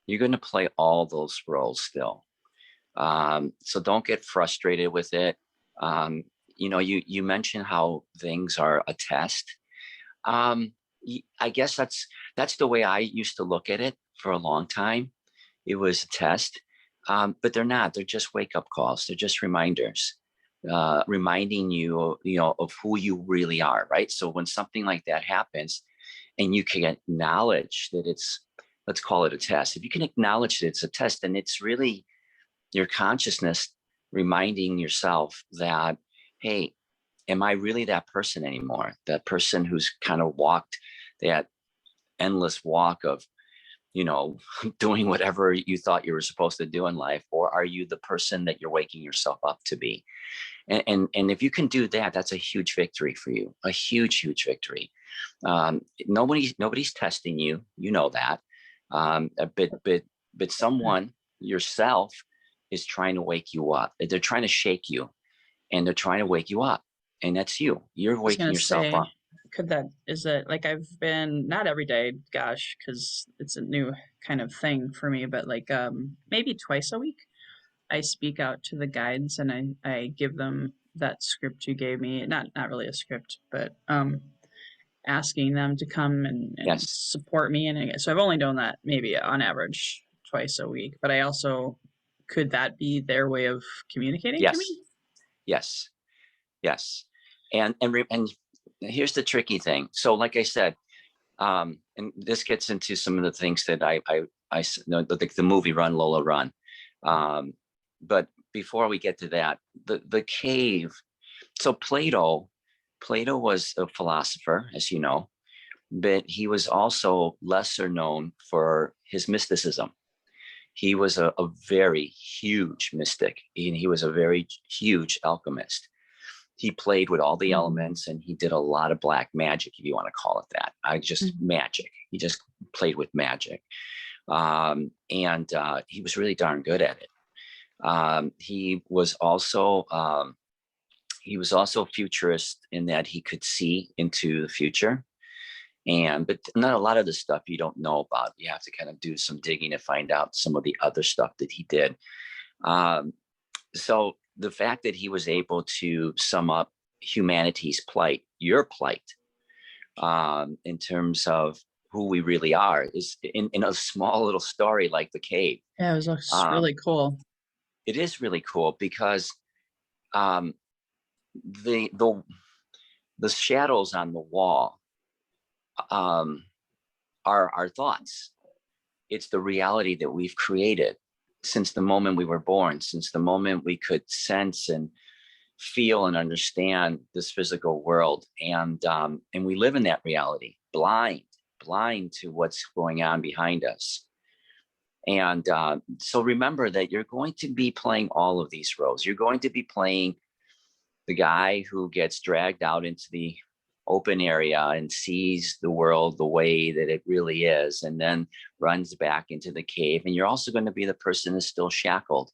You're going to play all those roles still. So don't get frustrated with it. Um, you mentioned how things are a test. Um, I guess that's the way I used to look at it for a long time. It was a test, but they're not. They're just wake up calls. They're just reminders, reminding you, of who you really are. Right. So when something like that happens, and you can acknowledge that let's call it a test. If you can acknowledge that it's a test, then it's really your consciousness reminding yourself that, hey, am I really that person anymore? That person who's kind of walked that endless walk of, doing whatever you thought you were supposed to do in life, or are you the person that you're waking yourself up to be? And if you can do that, that's a huge victory for you, a huge, huge victory. Nobody's testing you, that. But someone, yourself, is trying to wake you up. They're trying to shake you, and they're trying to wake you up, and that's you. You're I was waking gonna yourself say, up. is it like I've been not every day, gosh, because it's a new kind of thing for me, but like maybe twice a week I speak out to the guides and I give them that script you gave me. Not really a script, but asking them to come and Yes, support me. And so I've only done that maybe on average twice a week, but I also could that be their way of communicating to yes, me? yes, yes. And here's the tricky thing. So, like I said, and this gets into some of the things that I know, the movie Run Lola Run. Um, but before we get to that, the cave. So Plato was a philosopher, as you know, but he was also lesser known for his mysticism. He was a very huge mystic, and he was a very huge alchemist. He played with all the Mm-hmm. elements, and he did a lot of black magic, if you want to call it that. I just magic. He just played with magic. And he was really darn good at it. He was also futurist in that he could see into the future. But not a lot of the stuff you don't know about. You have to kind of do some digging to find out some of the other stuff that he did. Um, so the fact that he was able to sum up humanity's plight, your plight, in terms of who we really are, is in a small little story like the cave. Yeah, it was Um, really cool. it is really cool because um, the the the shadows on the wall um, are our thoughts. It's the reality that we've created since the moment we were born, since the moment we could sense and feel and understand this physical world, and we live in that reality, blind to what's going on behind us. And so remember that you're going to be playing all of these roles. You're going to be playing the guy who gets dragged out into the open area and sees the world the way that it really is, and then runs back into the cave. And you're also going to be the person who's still shackled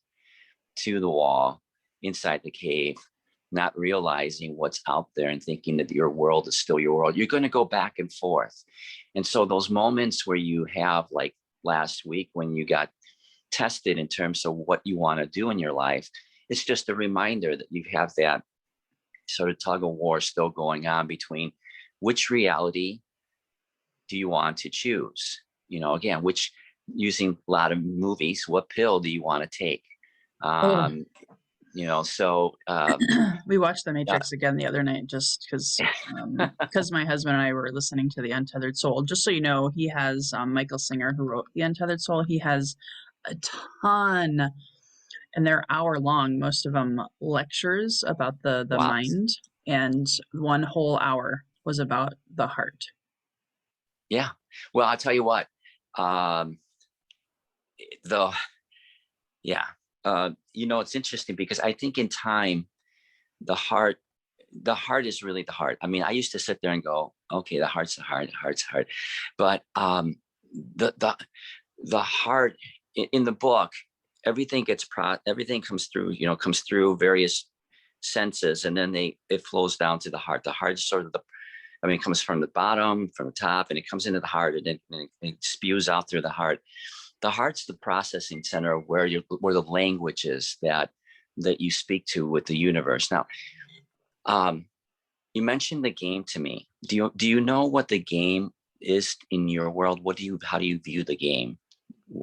to the wall inside the cave, not realizing what's out there and thinking that your world is still your world. You're going to go back and forth. And so those moments where you have, like last week when you got tested in terms of what you want to do in your life, it's just a reminder that you have that sort of tug of war still going on between which reality do you want to choose? Again, which, using a lot of movies, what pill do you want to take? Oh, Um, so we watched The uh, Matrix again the other night just because my husband and I were listening to The Untethered Soul. Just so you know, he has Michael Singer, who wrote The Untethered Soul. He has a ton, and they're hour long, most of them lectures about the wow, mind, and one whole hour was about the heart. yeah. Well, I'll tell you what. Um, the Yeah, it's interesting because I think in time, the heart, the heart is really the heart. I mean, I used to sit there and go, okay, the heart's the heart, the heart's the heart, but the the the heart in the book, everything comes through various senses, and then it flows down to the heart. The heart is sort of it comes from the bottom, from the top, and it comes into the heart, and it spews out through the heart. the heart's the processing center where the language is that you speak to with the universe. Now, you mentioned the game to me. Do you know what the game is in your world? How do you view the game?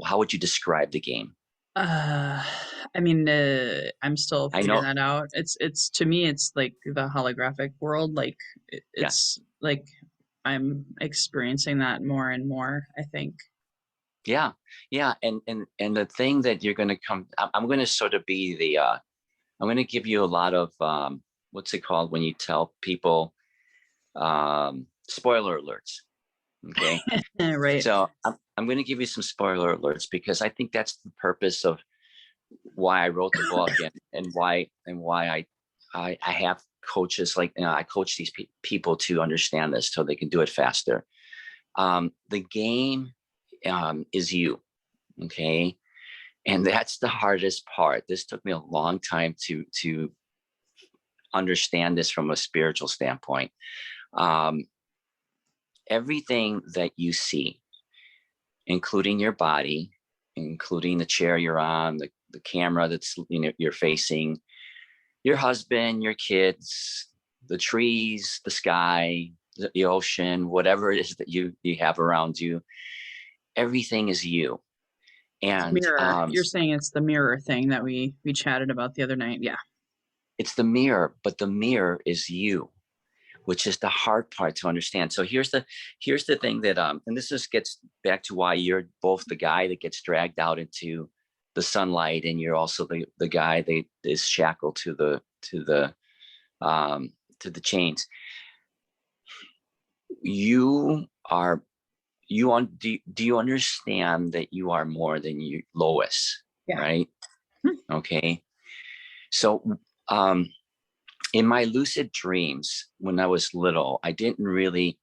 How would you describe the game? Uh, I mean, I'm still I figuring know, that out. It's to me, it's like the holographic world. Like yes, it's like I'm experiencing that more and more, I think. yeah, yeah, and the thing that you're going to come, I'm going to sort of be I'm going to give you a lot of what's it called when you tell people spoiler alerts. Okay, Right. so I'm going to give you some spoiler alerts because I think that's the purpose of why I wrote the book and why I have coaches like I coach these people to understand this so they can do it faster. The game is you, okay, and that's the hardest part. This took me a long time to understand this from a spiritual standpoint. Um, Everything that you see, including your body, including the chair you're on, the camera that's you're facing, your husband, your kids, the trees, the sky, the ocean, whatever it is that you have around you, everything is you. The And mirror. You're saying it's the mirror thing that we chatted about the other night. Yeah. it's the mirror, but the mirror is you, which is the hard part to understand. So here's the thing that and this just gets back to why you're both the guy that gets dragged out into the sunlight, and you're also the guy that is shackled um to the chains. You are do you understand that you are more than you Lois, Yeah. right? Hmm. Okay. So um in my lucid dreams when I was little, I didn't really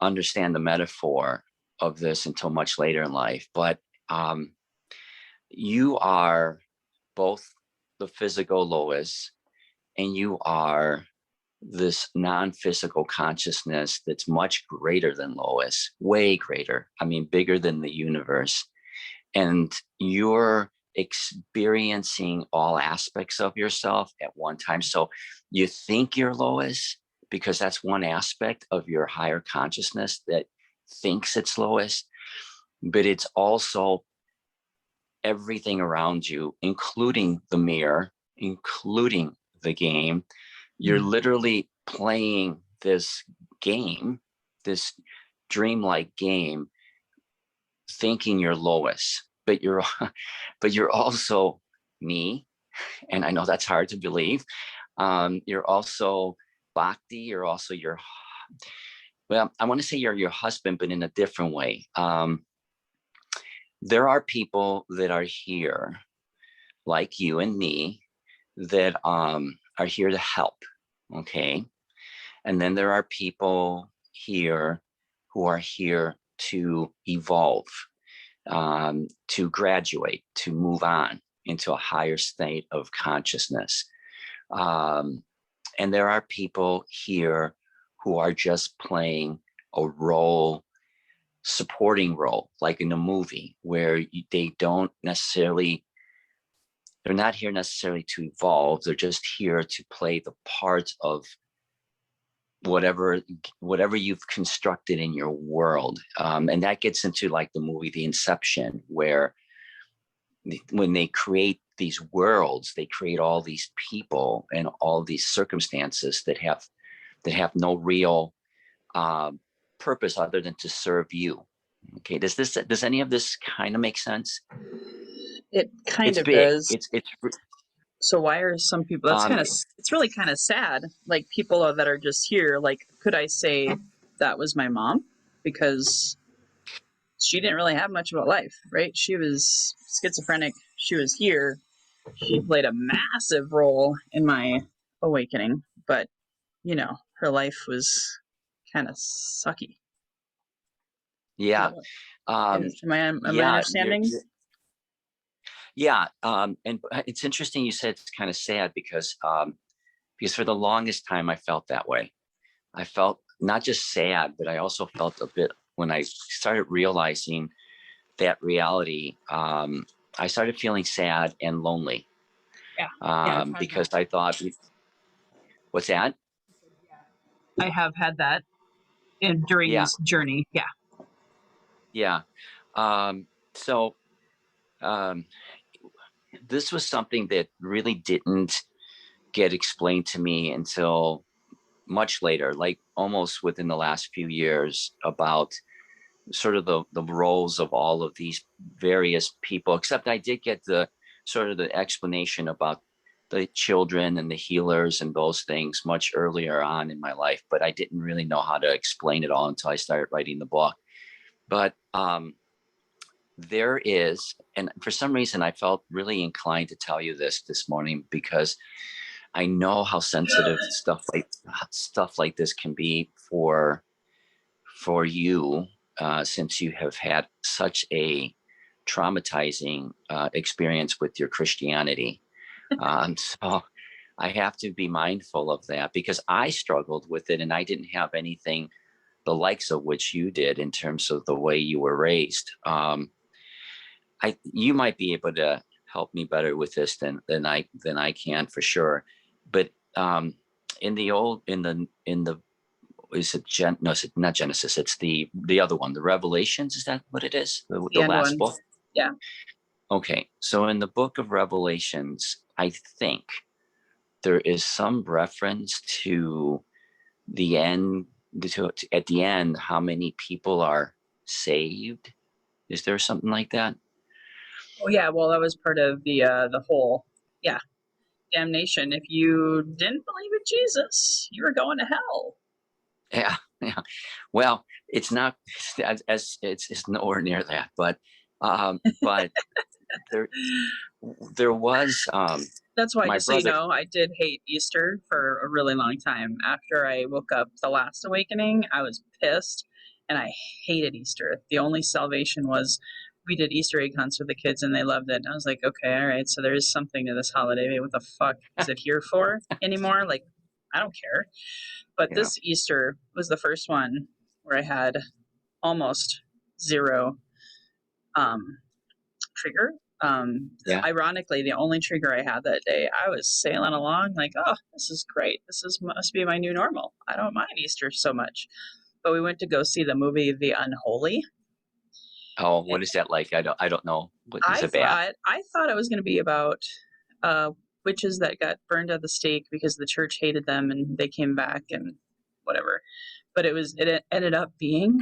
understand the metaphor of this until much later in life. But um, you are both the physical Lois and you are this non-physical consciousness that's much greater than Lois, way greater. I mean, bigger than the universe. And you're experiencing all aspects of yourself at one time. So you think you're Lois because that's one aspect of your higher consciousness that thinks it's Lois, but it's also everything around you, including the mirror, including the game. You're Mm. literally playing this game, this dreamlike game, thinking you're Lois, but you're but you're also me, and I know that's hard to believe. You're also Bhakti. You're also your well, I want to say you're your husband, but in a different way. There are people that are here, like you and me, that are here to help. Okay, and then there are people here who are here to evolve, to graduate, to move on into a higher state of consciousness. Um, and there are people here who are just playing a role, supporting role, like in a movie where they don't necessarily, they're not here necessarily to evolve. They're just here to play the part of whatever whatever you've constructed in your world. And that gets into like the movie The Inception, where when they create these worlds, they create all these people and all these circumstances that have no real uh, purpose other than to serve you. Okay, does any of this kind of make sense? It kind It's of big. does. It's So why are some people, that's um, kind of, it's really kind of sad. Like people that are just here, like, could I say that was my mom? Because she didn't really have much of a life, right? She was schizophrenic. She was here. She played a massive role in my awakening, but her life was kind of sucky. Is that yeah, what um, am I yeah, understanding? yeah. And it's interesting you said it's kind of sad because for the longest time I felt that way. I felt not just sad, but I also felt a bit when I started realizing that reality, I started feeling sad and lonely, Yeah. Yeah, I've had because that. I thought, what's that? I have had that during Yeah, this journey. Yeah. yeah. So um, this was something that really didn't get explained to me until much later, like almost within the last few years, about sort of the roles of all of these various people. Except I did get the sort of the explanation about the children and the healers and those things much earlier on in my life, but I didn't really know how to explain it all until I started writing the book. But there is, and for some reason I felt really inclined to tell you this morning, because I know how sensitive stuff like this can be for you, since you have had such a traumatizing experience with your Christianity. So I have to be mindful of that, because I struggled with it and I didn't have anything the likes of which you did in terms of the way you were raised. You might be able to help me better with this than I can, for sure. But in the is it no, it's not Genesis, it's the other one, the Revelations, is that what it is, The the end last one. book? Yeah. Okay, so in the book of Revelations, I think there is some reference to the end, at the end, how many people are saved. Is there something like that? Oh yeah, well that was part of the whole, yeah, damnation. If you didn't believe in Jesus, you were going to hell. Yeah, yeah. Well, it's not as it's nowhere near that, but there there was That's why, my just so you brother. know, I did hate Easter for a really long time. After I woke up the last awakening, I was pissed and I hated Easter. The only salvation was we did Easter egg hunts with the kids and they loved it. And I was like, okay, all right, so there is something to this holiday. What the fuck is it here for anymore? Like, I don't care. But Yeah, this Easter was the first one where I had almost zero um, trigger. yeah. Ironically, the only trigger I had that day, I was sailing along like, oh, this is great. Must be my new normal. I don't mind Easter so much. But we went to go see the movie The Unholy. Oh, what is that like? I don't know. What is it bad? I thought it was going to be about uh, witches that got burned at the stake because the church hated them and they came back and whatever. But it ended up being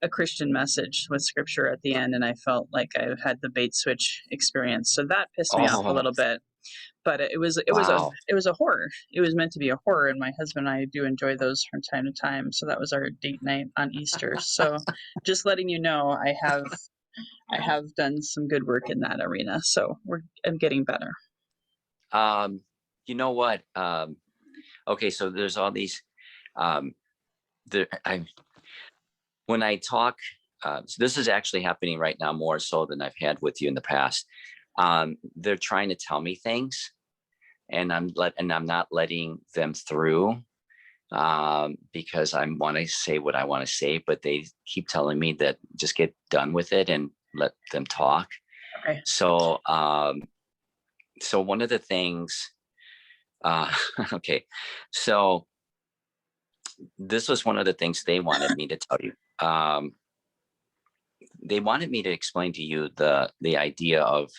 a Christian message with scripture at the end, and I felt like I had the bait switch experience. So that pissed me off a Oh, little bit. But wow. it was a horror. It was meant to be a horror, and my husband and I do enjoy those from time to time. So that was our date night on Easter. So just letting you know, I have done some good work in that arena. So I'm getting better. Um, you know what? Okay, so there's all these. Um, I when I talk, so this is actually happening right now more so than I've had with you in the past. They're trying to tell me things, and I'm not letting them through, because I want to say what I want to say, but they keep telling me that just get done with it and let them talk. Okay. So, so one of the things, uh, okay, so this was one of the things they wanted me to tell you. They wanted me to explain to you the idea of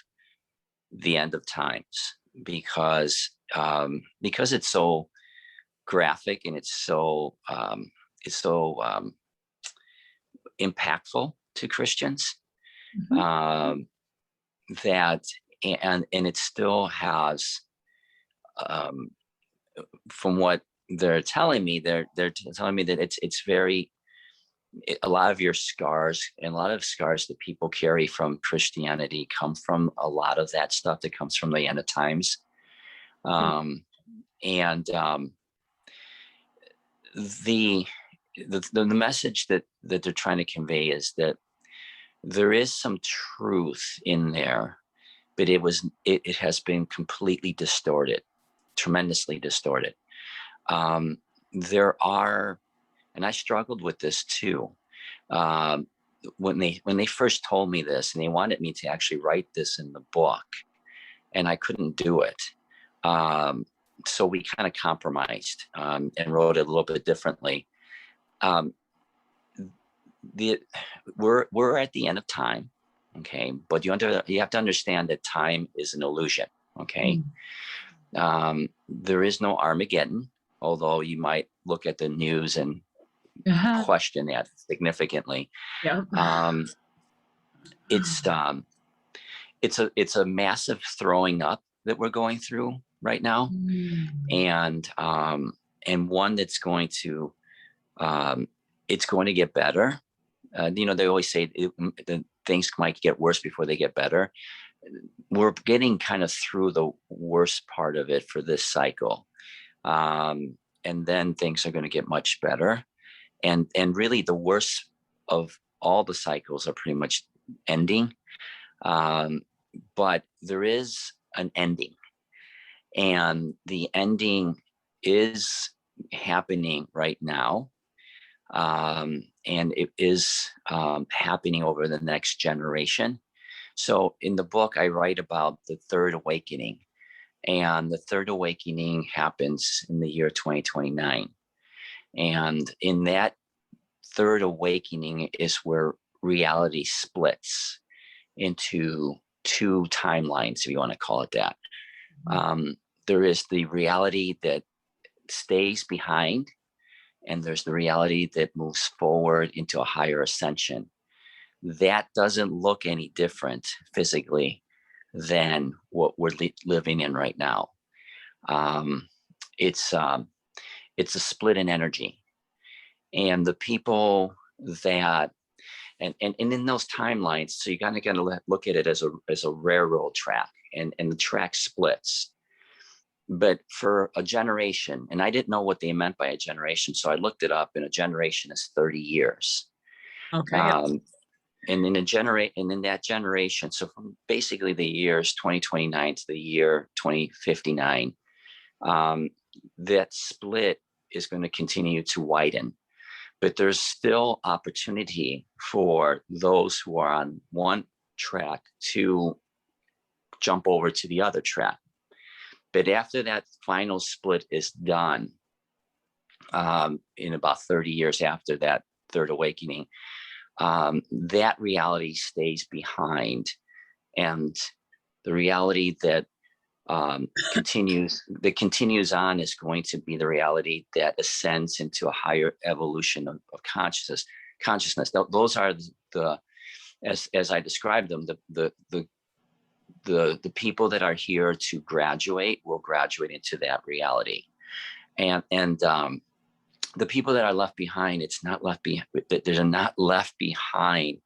the end of times, because it's so graphic and it's so impactful to Christians, Mhm. um, that and it still has, um, from what they're telling me, they're telling me that it's very, a lot of your scars and a lot of scars that people carry from Christianity come from a lot of that stuff that comes from the end of times. Mm. Um, and the, the message that they're trying to convey is that there is some truth in there, but it has been completely distorted, tremendously distorted. There are, and I struggled with this too. Um, when they first told me this, and they wanted me to actually write this in the book, and I couldn't do it. So we kind of compromised, and wrote it a little bit differently. Um, we're at the end of time, okay, but you have to understand that time is an illusion, okay. There is no Armageddon, although you might look at the news and Uh-huh. question that significantly. Yep. um, it's it's a massive throwing up that we're going through right now, Mm. and one that's going to it's going to get better. They always say the things might get worse before they get better. We're getting kind of through the worst part of it for this cycle, and then things are going to get much better. And really, the worst of all the cycles are pretty much ending. Um, but there is an ending, and the ending is happening right now. And it is happening over the next generation. So in the book, I write about the third awakening, and the third awakening happens in the year 2029. And in that third awakening is where reality splits into two timelines, if you want to call it that. There is the reality that stays behind, and there's the reality that moves forward into a higher ascension. That doesn't look any different physically than what we're living in right now. Um, it's it's a split in energy, and the people that and in those timelines, so you kind of got to look at it as a railroad track, and the track splits. But for a generation, and I didn't know what they meant by a generation, so I looked it up, and a generation is 30 years. Okay. Yep. And in that generation, so from basically the years 2029 to the year 2059, that split is going to continue to widen. But there's still opportunity for those who are on one track to jump over to the other track. But after that final split is done, in about 30 years after that third awakening, that reality stays behind. And the reality that continues on is going to be the reality that ascends into a higher evolution of consciousness. Those are the as I described them, the people that are here to graduate will graduate into that reality. And the people that are left behind, it's not left behind. They're not left behind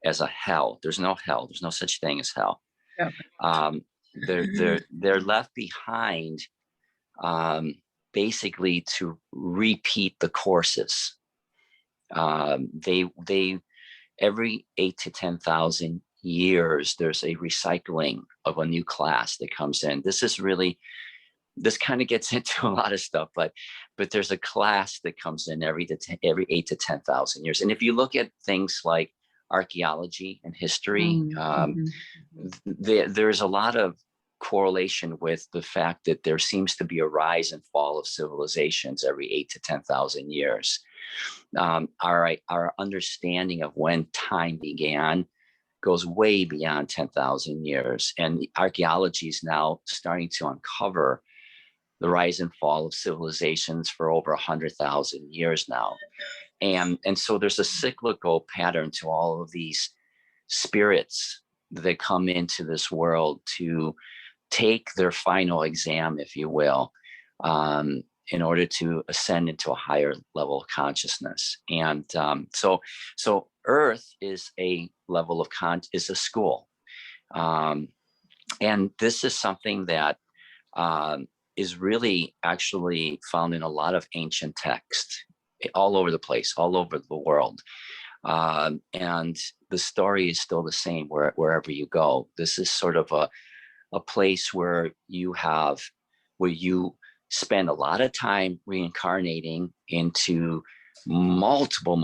as a hell. There's no hell. There's no such thing as hell. Yep. They're left behind, basically to repeat the courses. They every 8 to 10,000 years, there's a recycling of a new class that comes in. This kind of gets into a lot of stuff, but there's a class that comes in every 8 to 10,000 years. And if you look at things like archaeology and history, Mm-hmm. there's a lot of correlation with the fact that there seems to be a rise and fall of civilizations every 8 to 10,000 years. Our understanding of when time began goes way beyond 10,000 years, and archaeology is now starting to uncover the rise and fall of civilizations for over 100,000 years now. And so there's a cyclical pattern to all of these spirits that come into this world to take their final exam, if you will, in order to ascend into a higher level of consciousness. And so Earth is a level of is a school, and this is something that is really actually found in a lot of ancient texts all over the place, all over the world. And the story is still the same wherever you go. This is sort of a place where you spend a lot of time reincarnating into multiple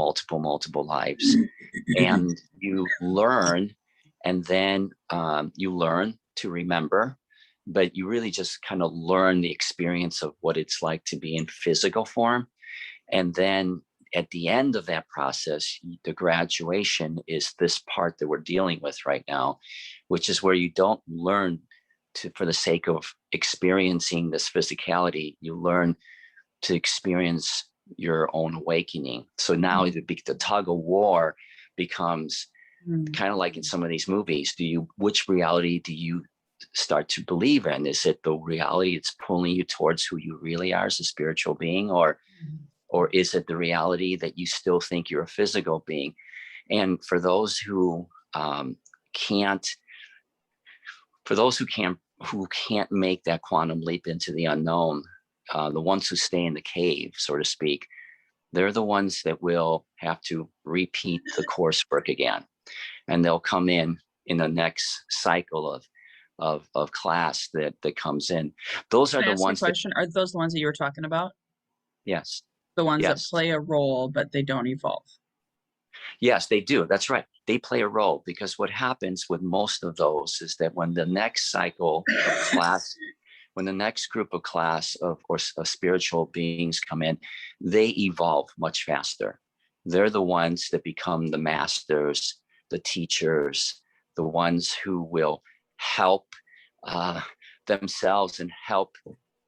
lives, and you learn, and then you learn to remember, but you really just kind of learn the experience of what it's like to be in physical form. And then at the end of that process, the graduation is this part that we're dealing with right now, which is where you don't learn to, for the sake of experiencing this physicality, you learn to experience your own awakening. So now the tug of war becomes kind of like in some of these movies. Which reality do you start to believe in? Is it the reality that's pulling you towards who you really are as a spiritual being, or is it the reality that you still think you're a physical being? And for those who can't, who can't make that quantum leap into the unknown, the ones who stay in the cave, so to speak, they're the ones that will have to repeat the coursework again, and they'll come in the next cycle of class that comes in. Those are Can I the ask you a ones that, question? Are those the ones that you were talking about? yes, The ones that yes, play a role, but they don't evolve? yes, they do. That's right. They play a role, because what happens with most of those is that when the next cycle of class, when the next group of class of spiritual beings come in, they evolve much faster. They're the ones that become the masters, the teachers, the ones who will help uh, themselves and help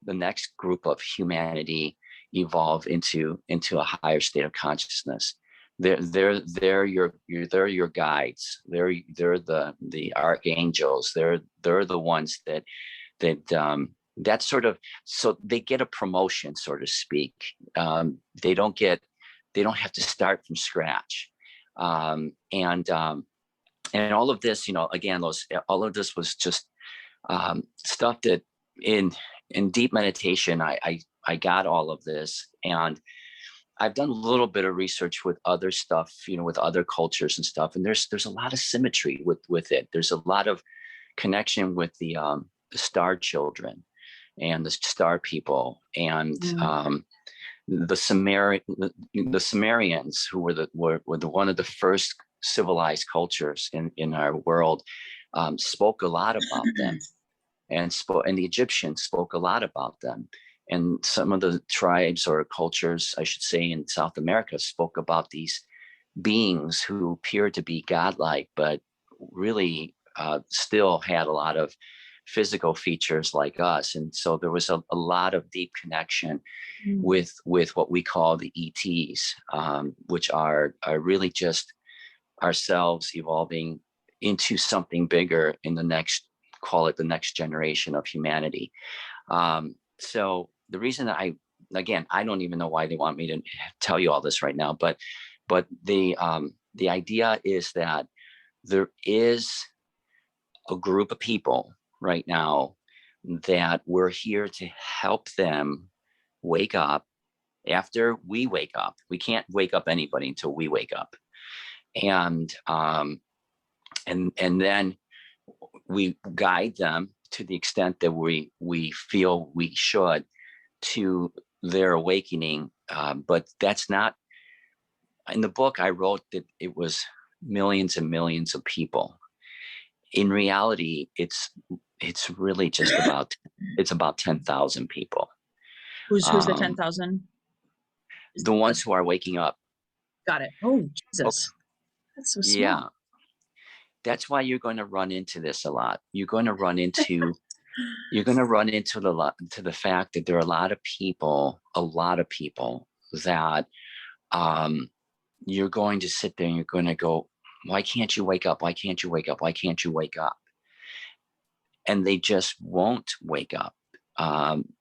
the next group of humanity evolve into a higher state of consciousness. They're your guides. They're the archangels. They're the ones that sort of, so they get a promotion, so to speak. They don't have to start from scratch. And all of this, again, all of this was just stuff that in deep meditation, I got all of this, and I've done a little bit of research with other stuff, with other cultures and stuff, and there's a lot of symmetry with it. There's a lot of connection with the star children and the star people, and the Sumerians, who were one of the first civilized cultures in our world, spoke a lot about them, and the Egyptians spoke a lot about them. And some of the tribes or cultures, I should say, in South America spoke about these beings who appeared to be godlike, but really still had a lot of physical features like us. And so there was a lot of deep connection with what we call the ETs, which are really just ourselves evolving into something bigger in call it the next generation of humanity. So the reason that I don't even know why they want me to tell you all this right now, but the idea is that there is a group of people right now that we're here to help them wake up after we wake up. We can't wake up anybody until we wake up. And then we guide them to the extent that we feel we should to their awakening. But that's not, in the book I wrote that it was millions and millions of people. In reality, it's really just about 10,000 people. Who's the 10,000? The ones who are waking up. Got it. Oh, Jesus. That's so Yeah, small. that's why you're going to run into this a lot. You're going to run into the fact that there are a lot of people that you're going to sit there and you're going to go, why can't you wake up? Why can't you wake up? Why can't you wake up? And they just won't wake up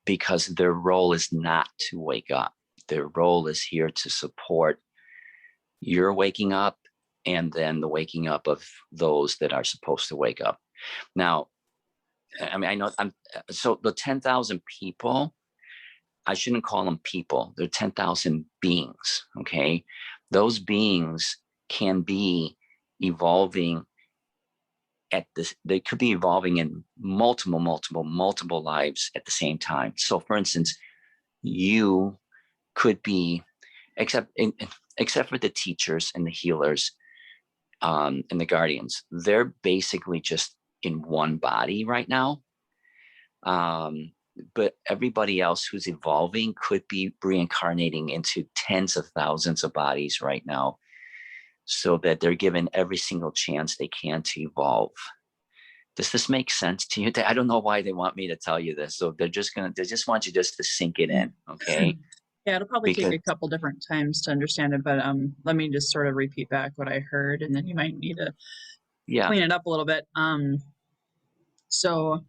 because their role is not to wake up. Their role is here to support your waking up and then the waking up of those that are supposed to wake up. Now, I mean, I know so the 10,000 people, I shouldn't call them people. They're 10,000 beings. Okay. Those beings can be evolving they could be evolving in multiple lives at the same time. So for instance, you could be except in, except for the teachers and the healers, and the guardians. They're basically just in one body right now. But everybody else who's evolving could be reincarnating into tens of thousands of bodies right now, so that they're given every single chance they can to evolve. Does this make sense to you? I don't know why they want me to tell you this. So they just want you just to sink it in. Okay. Yeah, it'll probably take Because, a couple different times to understand it, but let me just sort of repeat back what I heard, and then you might need to yeah, clean it up a little bit. So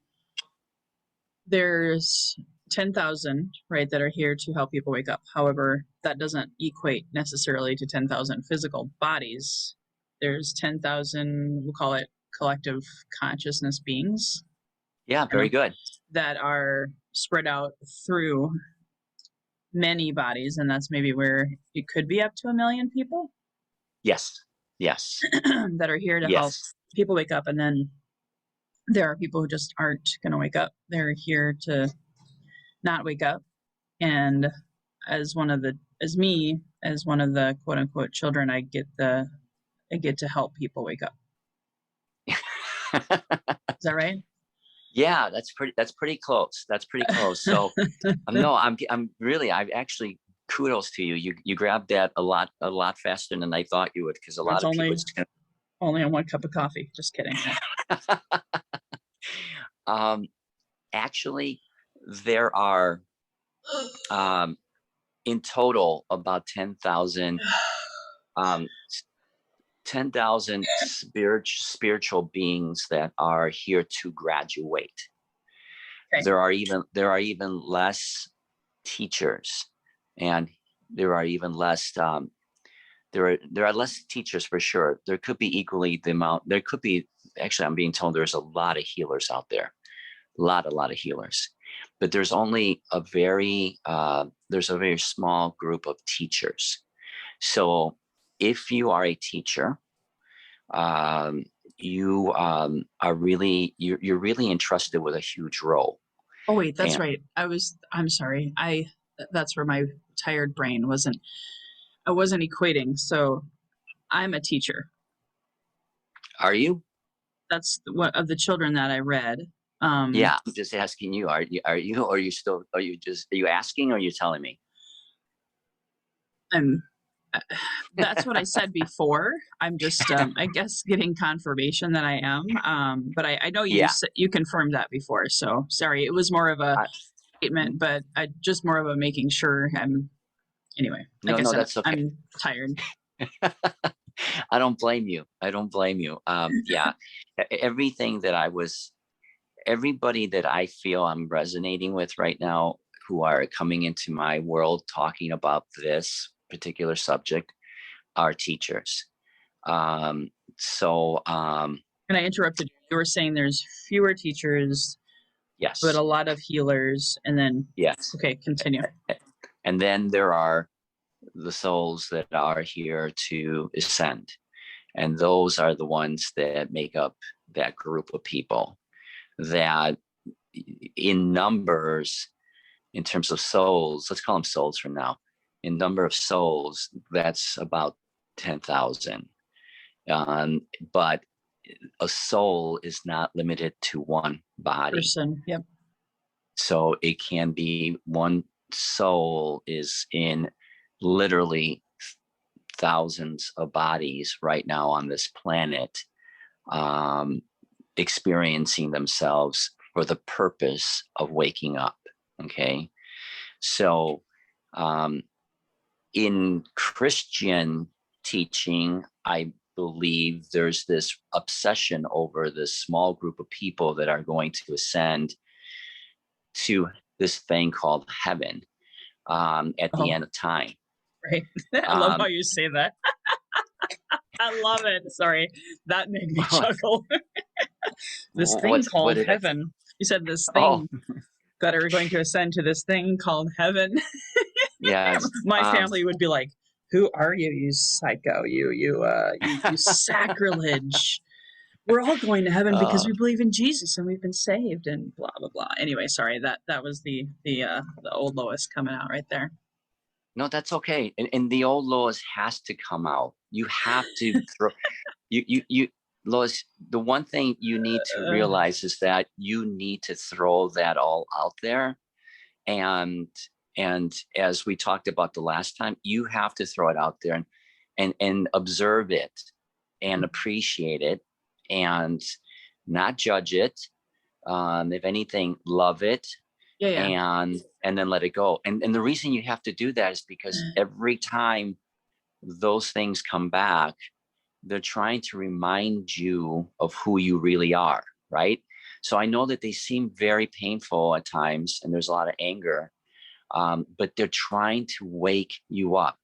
there's 10,000, right, that are here to help people wake up. However, that doesn't equate necessarily to 10,000 physical bodies. There's 10,000, we'll call it collective consciousness beings, yeah, you know, very good. that are spread out through many bodies, and that's maybe where it could be up to 1 million people Yes, yes, that are here to help yes. people wake up. And then there are people who just aren't going to wake up. They're here to not wake up. And as one of the quote unquote children, I get to help people wake up. Is that right? Yeah, that's pretty close. That's pretty close. So no, I'm really, I've actually, kudos to you. You grabbed that a lot faster than I thought you would, because a It's lot of people just only on one cup of coffee. Just kidding. um actually, there are in total about um 10,000 spiritual beings that are here to graduate. Okay. There are even less teachers, and there are even less there are less teachers for sure. There could be equally the amount. There could be, actually, I'm being told there's a lot of healers out there, a lot of healers, but there's only there's a very small group of teachers. So if you are a teacher, um, you are really, you're really entrusted with a huge role. Oh wait, that's And right. I'm sorry. That's where my tired brain I wasn't equating. So I'm a teacher. are you? That's what of the children that I read. Um, Yeah, I'm just asking you. Are you, or are you asking, or are you telling me? I'm that's what I said before. I'm just, I guess, getting confirmation that I am. But I know Yeah. you confirmed that before. So sorry, it was more of a I, statement, but I just more of a making sure. Anyway. Like no, I no, said, that's okay. I'm tired. I don't blame you. I don't blame you. Yeah, everything that everybody that I feel I'm resonating with right now, who are coming into my world talking about this particular subject, are teachers. Um, so, And I interrupted you. You were saying there's fewer teachers, but a yes, lot of healers. And then, yes. okay, continue. And then there are the souls that are here to ascend. And those are the ones that make up that group of people that, in numbers, in terms of souls, let's call them souls from now, in number of souls, that's about 10,000. But a soul is not limited to one body. Person. Yep. So it can be, one soul is in literally thousands of bodies right now on this planet, um, experiencing themselves for the purpose of waking up. Okay. So, in Christian teaching, I believe there's this obsession over this small group of people that are going to ascend to this thing called heaven, at the Oh, end of time. right. I love how Um, you say that. I love it. Sorry. That made me chuckle. This thing what called did I? heaven. You said this Oh, thing that are going to ascend to this thing called heaven. yes. My family would be like, "Who are you, you psycho? You sacrilege! We're all going to heaven because uh, we believe in Jesus and we've been saved." And blah blah blah. Anyway, sorry that was the old Lois coming out right there. No, that's okay. And the old Lois has to come out. You have to throw you Lois, the one thing you need to Uh, realize is that you need to throw that all out there. And as we talked about the last time, you have to throw it out there and observe it and appreciate it and not judge it. If anything, love it yeah, yeah, and then let it go. And the reason you have to do that is because every time those things come back, they're trying to remind you of who you really are, right? So I know that they seem very painful at times, and there's a lot of anger, but they're trying to wake you up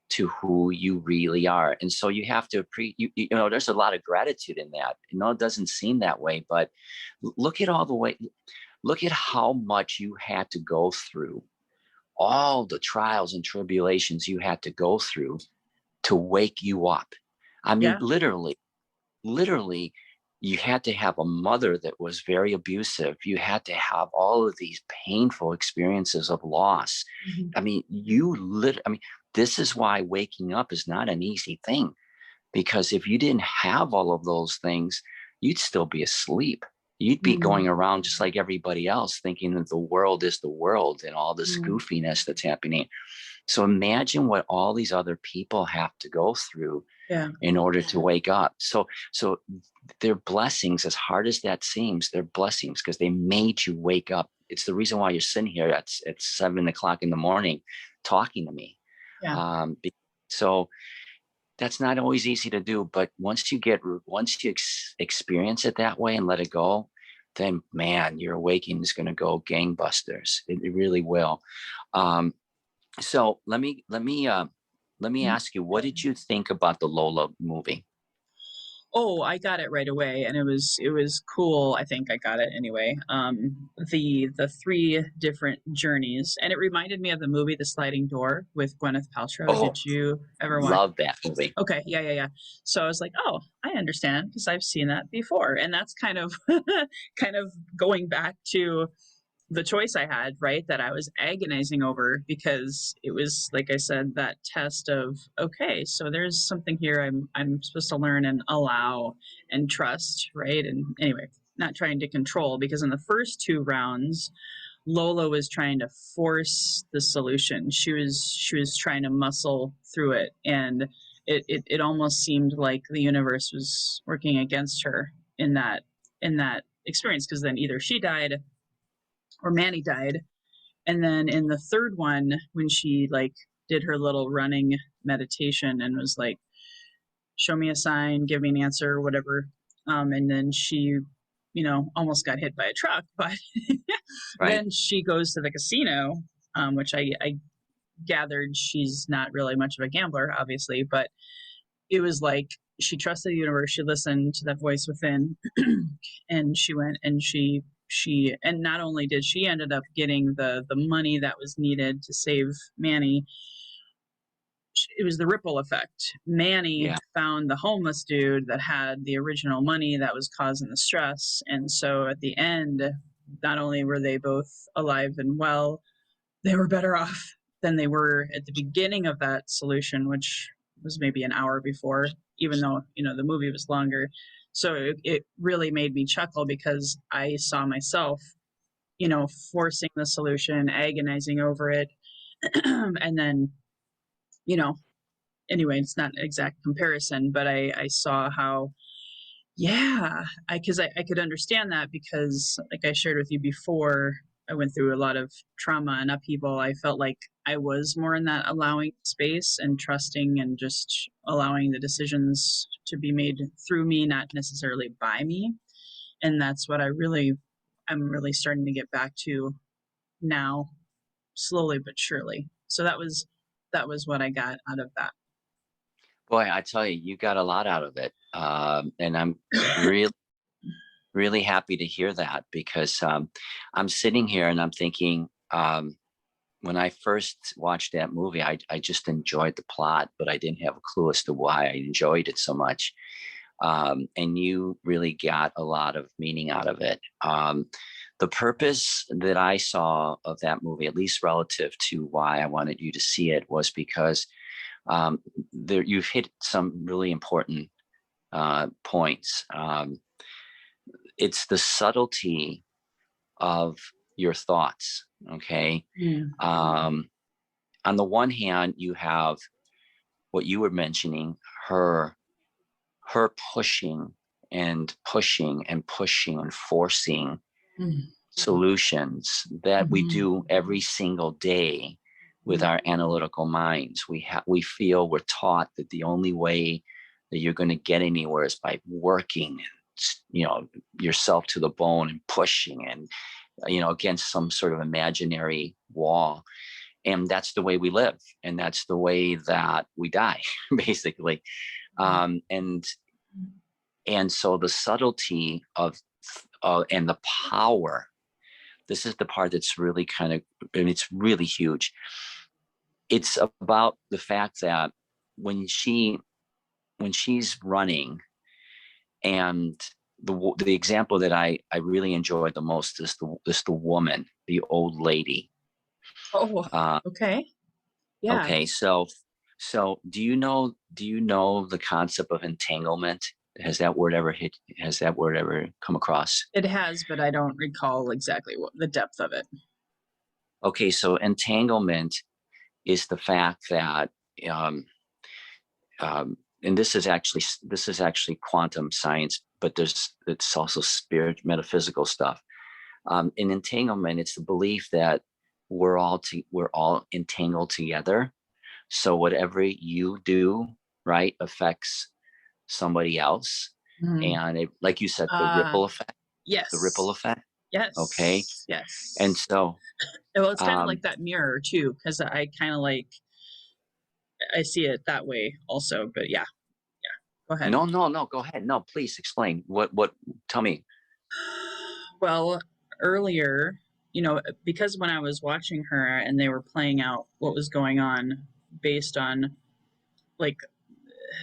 to who you really are. And so you have to you know, there's a lot of gratitude in that. You know, it doesn't seem that way, but look at all the way, look at how much you had to go through, all the trials and tribulations you had to go through to wake you up. I mean, yeah. literally, you had to have a mother that was very abusive. You had to have all of these painful experiences of loss. Mhm. I mean, I mean, this is why waking up is not an easy thing, because if you didn't have all of those things, you'd still be asleep. You'd be Mm, going around just like everybody else, thinking that the world is the world and all this mm, goofiness that's happening. So imagine what all these other people have to go through yeah. in order to wake up. So they're blessings, as hard as that seems, they're blessings because they made you wake up. It's the reason why you're sitting here at 7 o'clock in the morning talking to me. Yeah. Um, so that's not always easy to do, but once you experience it that way and let it go, then man, your awakening is going to go gangbusters. It really will. Um, so let me Mhm. ask you, what did you think about the Lola movie? Oh, I got it right away, and it was cool. I think I got it anyway. The three different journeys, and it reminded me of the movie The Sliding Door with Gwyneth Paltrow. Oh, Did you ever watch? love that movie. Okay, yeah, yeah, yeah. So I was like, oh, I understand because I've seen that before, and that's kind of kind of going back to the choice I had, right, that I was agonizing over because it was like I said, that test of okay, so there's something here I'm supposed to learn and allow and trust, right? And anyway, not trying to control because in the first two rounds, Lola was trying to force the solution. She was trying to muscle through it, and it almost seemed like the universe was working against her in that experience because then either she died or Manny died. And then in the third one, when she like did her little running meditation and was like, show me a sign, give me an answer, whatever. And then she, almost got hit by a truck, but Right. then she goes to the casino, which I gathered she's not really much of a gambler, obviously, but it was like she trusted the universe. She listened to that voice within, and she went and and not only did she ended up getting the money that was needed to save Manny, it was the ripple effect. Manny Yeah. found the homeless dude that had the original money that was causing the stress, and so at the end, not only were they both alive and well, they were better off than they were at the beginning of that solution, which was maybe an hour before, even though, the movie was longer. So it really made me chuckle because I saw myself, forcing the solution, agonizing over it. And then, you know, anyway, it's not an exact comparison, but I saw how yeah, I could understand that because, like I shared with you before, I went through a lot of trauma and upheaval. I felt like I was more in that allowing space and trusting and just allowing the decisions to be made through me, not necessarily by me. And that's what I'm really starting to get back to now, slowly but surely. So that was what I got out of Boy, I tell you, you got a lot out of it. And I'm really, really happy to hear that because I'm sitting here and I'm thinking, when I first watched that movie, I just enjoyed the plot, but I didn't have a clue as to why I enjoyed it so much. And you really got a lot of meaning out of it. The purpose that I saw of that movie, at least relative to why I wanted you to see it, was because um, there you've hit some really important points. It's the subtlety of your thoughts. Okay. Mm. Um, on the one hand, you have what you were mentioning, her her pushing and pushing and pushing and forcing Mm. solutions that we Mhm. do every single day with Mm. our analytical minds. We feel we're taught that the only way that you're going to get anywhere is by working, yourself to the bone and pushing and against some sort of imaginary wall. And that's the way we live, and that's the way that we die, basically. And so the subtlety of and the power, this is the part that's really kind of, and it's really huge. It's about the fact that when she's running, and the example that I really enjoyed the most is the woman, the old lady. Oh, uh okay. Yeah, okay, so do you know the concept of entanglement? Has that word ever come across? it has, but I don't recall exactly what the depth of it. Okay, so entanglement is the fact that um, and this is actually quantum science, but it's also spirit metaphysical stuff. In entanglement, it's the belief that we're all entangled together. So whatever you do, right, affects somebody else, Mhm. and like you said, the Uh, ripple effect, the ripple yes. effect. Okay, Yes. and Yes. so Well, it's kind of like um, that mirror too, because I kind of like I see it that way also. But yeah, go ahead. no, no, no, go ahead. No, please explain. What? Tell me. Well, earlier, because when I was watching her and they were playing out what was going on based on like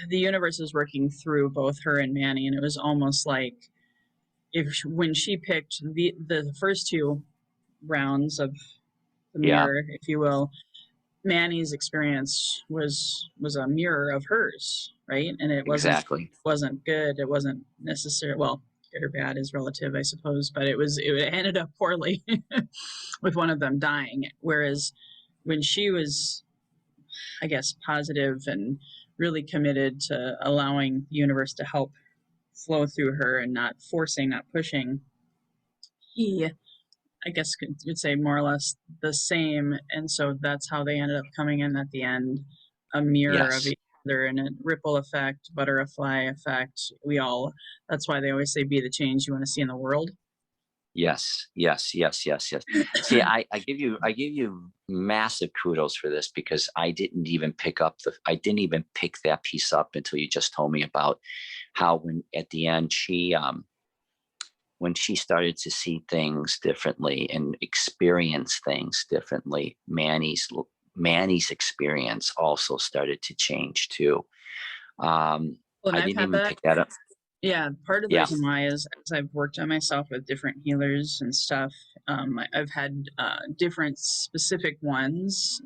the universe is working through both her and Manny, and it was almost like if when she picked the first two rounds of the Yeah, mirror, if you will, Manny's experience was a mirror of hers, right? And it exactly. wasn't good. It wasn't necessary. Well, good or bad is relative, I suppose, but it ended up poorly with one of them dying. Whereas when she was, I guess, positive and really committed to allowing the universe to help flow through her and not forcing, not pushing, he, I guess, could say more or less the same. And so that's how they ended up coming in at the end, a mirror of Yes. each other and a ripple effect, butterfly effect. That's why they always say, be the change you want to see in the world. Yes, yes, yes, yes, yes. See, I give you massive kudos for this, because I didn't even pick that piece up until you just told me about how, when at the end, when she started to see things differently and experience things differently, Manny's experience also started to change too. Um, Well, and I I've didn't had even that. pick that up. Yeah, part of the Yeah. reason why is as I've worked on myself with different healers and stuff. I've had different specific ones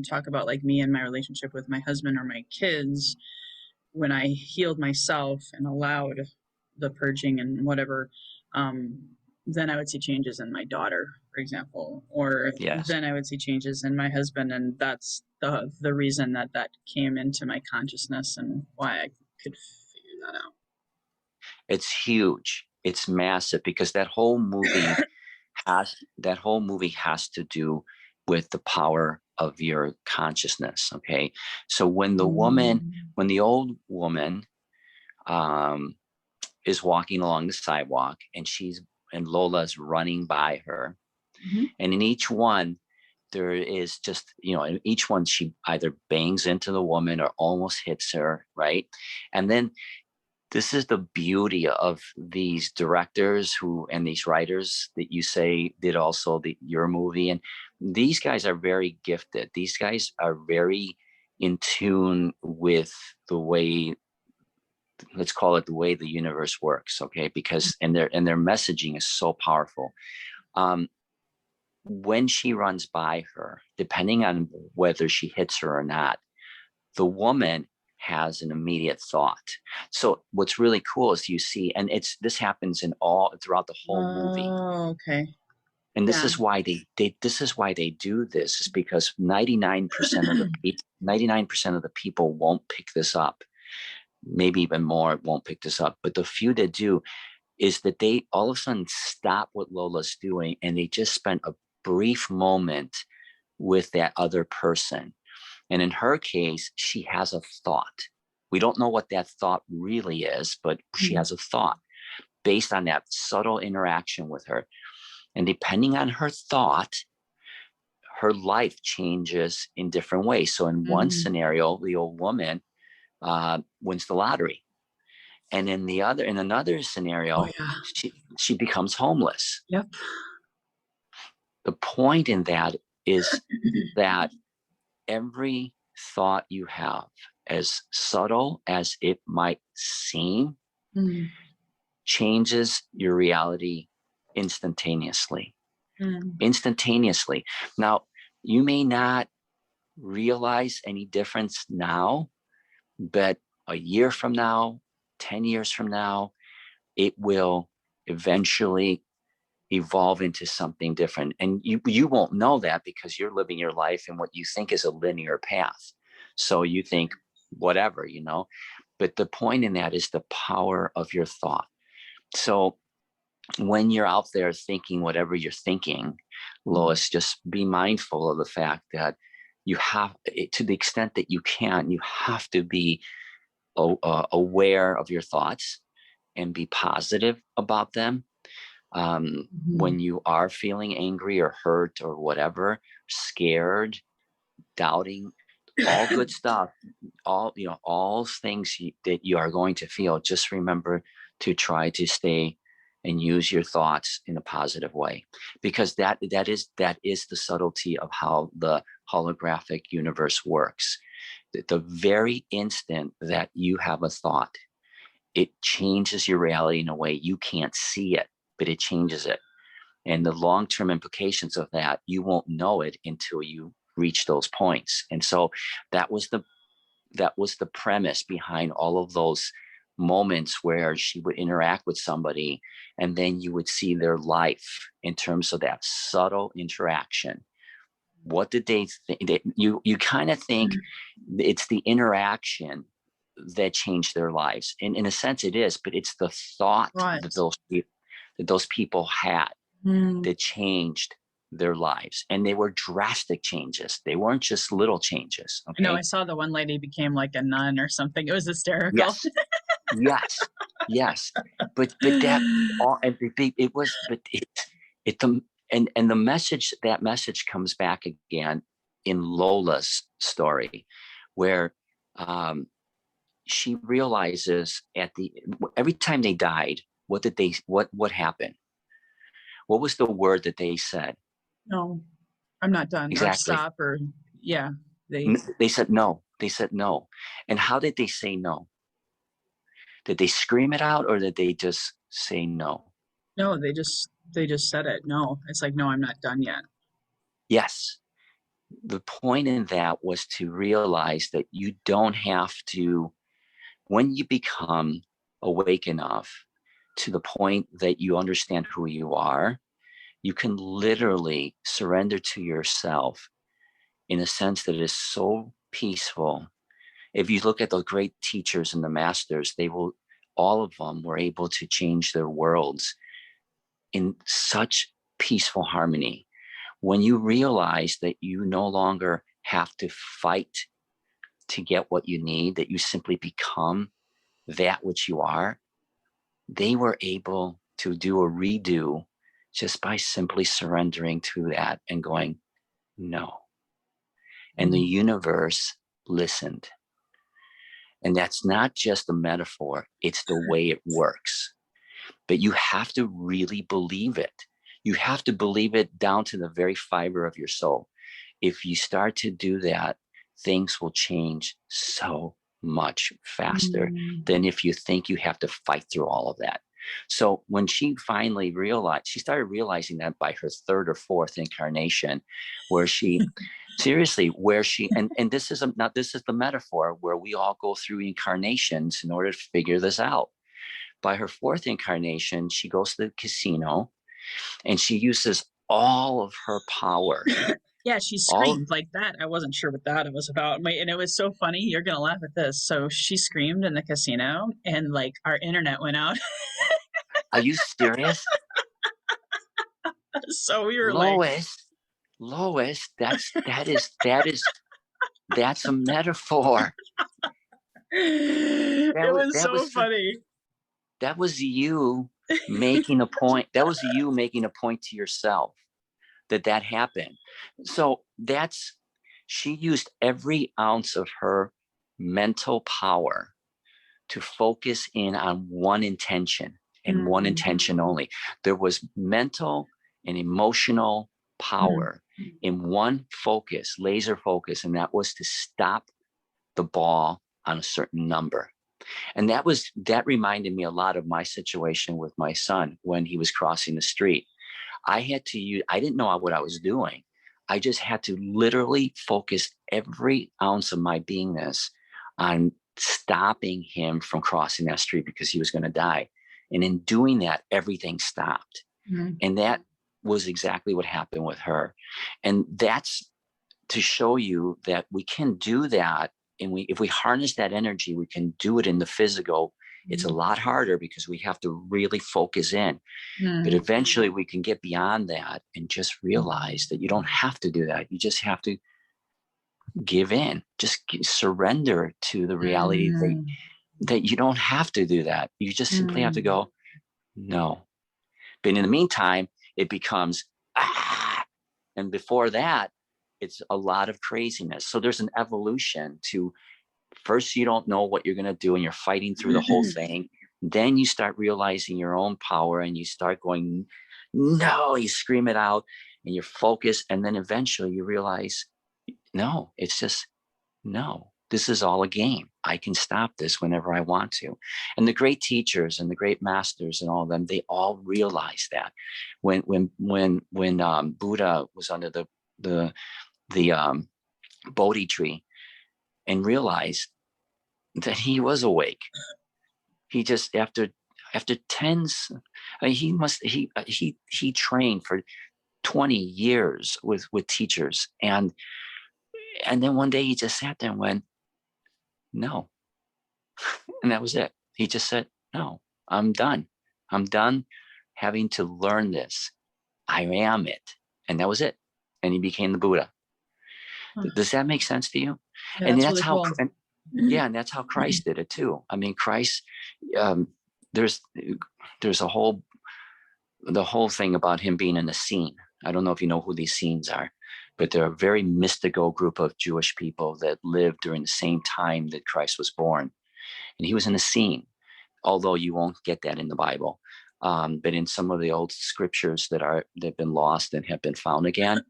talk about like me and my relationship with my husband or my kids. When I healed myself and allowed the purging and whatever, um, then I would see changes in my daughter, for example, or Yes. then I would see changes in my husband, and that's the reason that came into my consciousness and why I could figure that out. It's huge. It's massive, because that whole movie has to do with the power of your consciousness. Okay. So Mm. when the old woman um, is walking along the sidewalk, and Lola's running by her, Mhm. and in each one, there is just, in each one, she either bangs into the woman or almost hits her, right? And then this is the beauty of these directors and these writers that you say did also your movie. And these guys are very gifted. These guys are very in tune with the way, let's call it, the way the universe works. Okay. Because, and their messaging is so powerful. Um, when she runs by her, depending on whether she hits her or not, the woman has an immediate thought. So what's really cool is you see, and this happens in all throughout the whole movie. Oh, okay. And this Yeah. is why this is why they do this, is because 99% of the people 99% of the people won't pick this up. Maybe even more won't pick this up. But the few that do, is that they all of a sudden stop what Lola's doing and they just spend a brief moment with that other person. And in her case, she has a thought. We don't know what that thought really is, but she Mm. has a thought based on that subtle interaction with her. And depending on her thought, her life changes in different ways. So in one Mm. scenario, the old woman wins the lottery. And in another Oh scenario, yeah. she becomes homeless. Yep. The point in that is that every thought you have, as subtle as it might seem, Mm. changes your reality instantaneously. Mm. Instantaneously. Now, you may not realize any difference now, but a year from now, 10 years from now, it will eventually evolve into something different. And you won't know that because you're living your life in what you think is a linear path. So you think whatever, but the point in that is the power of your thought. So when you're out there thinking whatever you're thinking, Lois, just be mindful of the fact that you have, to the extent that you can, you have to be aware of your thoughts and be positive about them. Mhm. When you are feeling angry or hurt or whatever, scared, doubting, all good stuff, all things that you are going to feel, just remember to try to stay and use your thoughts in a positive way, because that is the subtlety of how the holographic universe works. The very instant that you have a thought, it changes your reality in a way you can't see it, but it changes it. And the long-term implications of that, you won't know it until you reach those points. And so that was the premise behind all of those moments where she would interact with somebody, and then you would see their life in terms of that subtle interaction. What did they think? You kind of think it's the interaction that changed their lives. And in a sense it is, but it's the thought Right. that those people had Mm. that changed their lives. And they were drastic changes. They weren't just little changes. I know I Okay. saw the one lady became like a nun or something. It was hysterical. Yes. Yes. Yes. But that all and it was, but it the and the message, that message comes back again in Lola's story, where um she realizes every time they died, what happened? What was the word that they said? No, I'm not done or Exactly. stop or yeah, they They said no. They said no. And how did they say no? Did they scream it out or did they just say no? no, they just said it. No. It's like, no, I'm not done yet. Yes. The point in that was to realize that you don't have to, when you become awake enough to the point that you understand who you are, you can literally surrender to yourself in a sense that is so peaceful. If you look at the great teachers and the masters, all of them were able to change their worlds in such peaceful harmony. When you realize that you no longer have to fight to get what you need, that you simply become that which you are, they were able to do a redo just by simply surrendering to that and going, no. And the Mm. universe listened. And that's not just a metaphor, it's the way it works. But you have to really believe it. You have to believe it down to the very fiber of your soul. If you start to do that, things will change so much faster Mm. than if you think you have to fight through all of that. So when she finally realized, she started realizing that by her third or fourth incarnation, where she seriously, where she, and this is not, this is the metaphor where we all go through incarnations in order to figure this out. By her fourth incarnation, she goes to the casino and she uses all of her power. Yeah, she All screamed like that. I wasn't sure what that was about. And it was so funny. You're gonna laugh at this. So she screamed in the casino, and like our internet went out. Are you serious? So we were like, Lois, Lois, that's a metaphor. it was so funny. That was you making a point. That was you making a point to yourself that happened. So she used every ounce of her mental power to focus in on one intention and one Mm, intention only. There was mental and emotional mm, power in one focus, laser focus, and that was to stop the ball on a certain number. And that reminded me a lot of my situation with my son when he was crossing the street. I didn't know what I was doing. I just had to literally focus every ounce of my beingness on stopping him from crossing that street because he was going to die. And in doing that, everything stopped. mm, And that was exactly what happened with her. And that's to show you that we can do that. And if we harness that energy, we can do it in the physical. It's a lot harder because we have to really focus in. But mm, eventually we can get beyond that and just realize that you don't have to do that. You just have to give in, just surrender to the reality mm, that you don't have to do that. You just simply have to mm, go, no. But in the meantime, it becomes, ah. And before that, it's a lot of craziness. So there's an evolution to first, you don't know what you're going to do and you're fighting through the whole thing. Then you start realizing your own power and you start going, no, you scream it out and you're focused. And then eventually you realize, no, it's just, no, this is all a game. I can stop this whenever I want to. And the great teachers and the great masters and all of them, they all realize that when Buddha was under the Bodhi tree and realized that he was awake. He just after tens, he trained for 20 years with teachers, and then one day he just sat there and went, no, and that was it. He just said, no, I'm done. I'm done having to learn this. I am it, and that was it. And he became the Buddha. Does that make sense to you? yeah, And that's that's really how, cool. yeah, and that's how Christ did it too. I mean, Christ, um, there's a the whole thing about him being in the scene. I don't know if you know who these scenes are, but they're a very mystical group of Jewish people that lived during the same time that Christ was born. And he was in the scene, although you won't get that in the Bible. But in some of the old scriptures that've been lost and have been found again,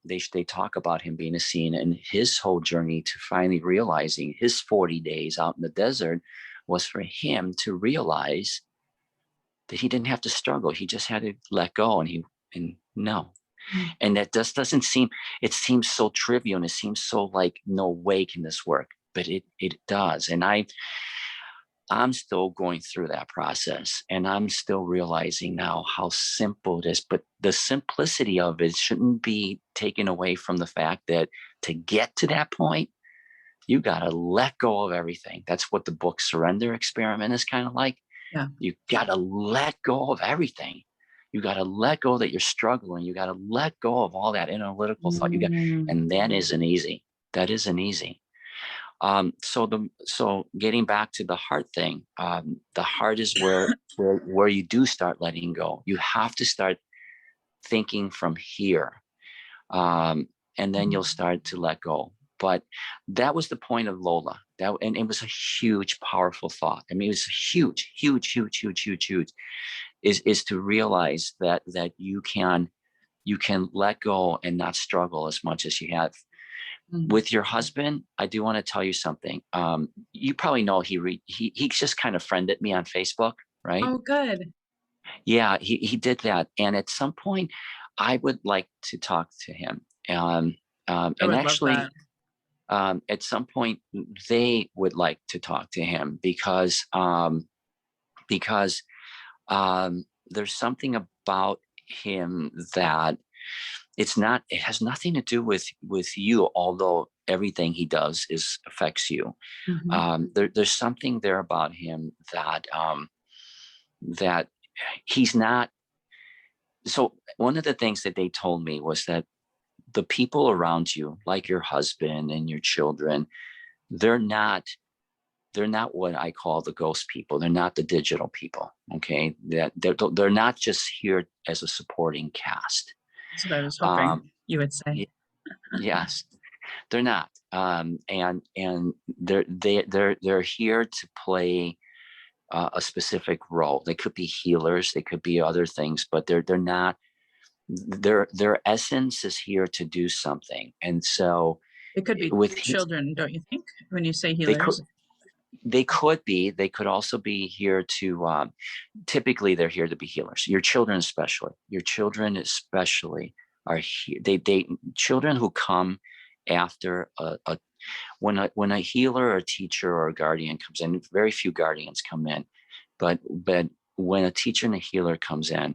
they talk about him being a scene, and his whole journey to finally realizing his 40 days out in the desert was for him to realize that he didn't have to struggle. He just had to let go, and no. And that just doesn't seem, it seems so trivial and it seems so like no way can this work, but it does. And I'm still going through that process, and I'm still realizing now how simple it is. But the simplicity of it shouldn't be taken away from the fact that to get to that point, you got to let go of everything. That's what the book Surrender Experiment is kind of like. Yeah. You got to let go of everything. You got to let go that you're struggling. You got to let go of all that analytical thought. Mm, And that isn't easy. That isn't easy. So getting back to the heart thing, the heart is where you do start letting go. You have to start thinking from here, and then you'll start to let go. But that was the point of Lola. And it was a huge, powerful thought. I mean, it was huge, huge, huge, huge, huge, huge. Is to realize that you can let go and not struggle as much as you have. With your husband, I do want to tell you something. You probably know he just kind of friended me on Facebook. right? Oh, good. Yeah, he did that. And at some point, I would like to talk to him. I And would love that. actually, at some point, they would like to talk to him because there's something about him that it has nothing to do with you, although everything he does is affects you. Hmm. There's something there about him that he's not. So one of the things that they told me was that the people around you, like your husband and your children, they're not they're not what I call the ghost people. They're not the digital people. Okay, that they're not just here as a supporting cast. That's what I was hoping Um, you would say. y- yes, they're not. And they're here to play a specific role. They could be healers. They could be other things, but they're not. Their essence is here to do something. And so It could be with his, children, don't you think, when you say they could healers? they could also be here to typically they're here to be healers. Your children especially are here. They children who come after a when a healer or a teacher or a guardian comes in. Very few guardians come in, but when a teacher and a healer comes in,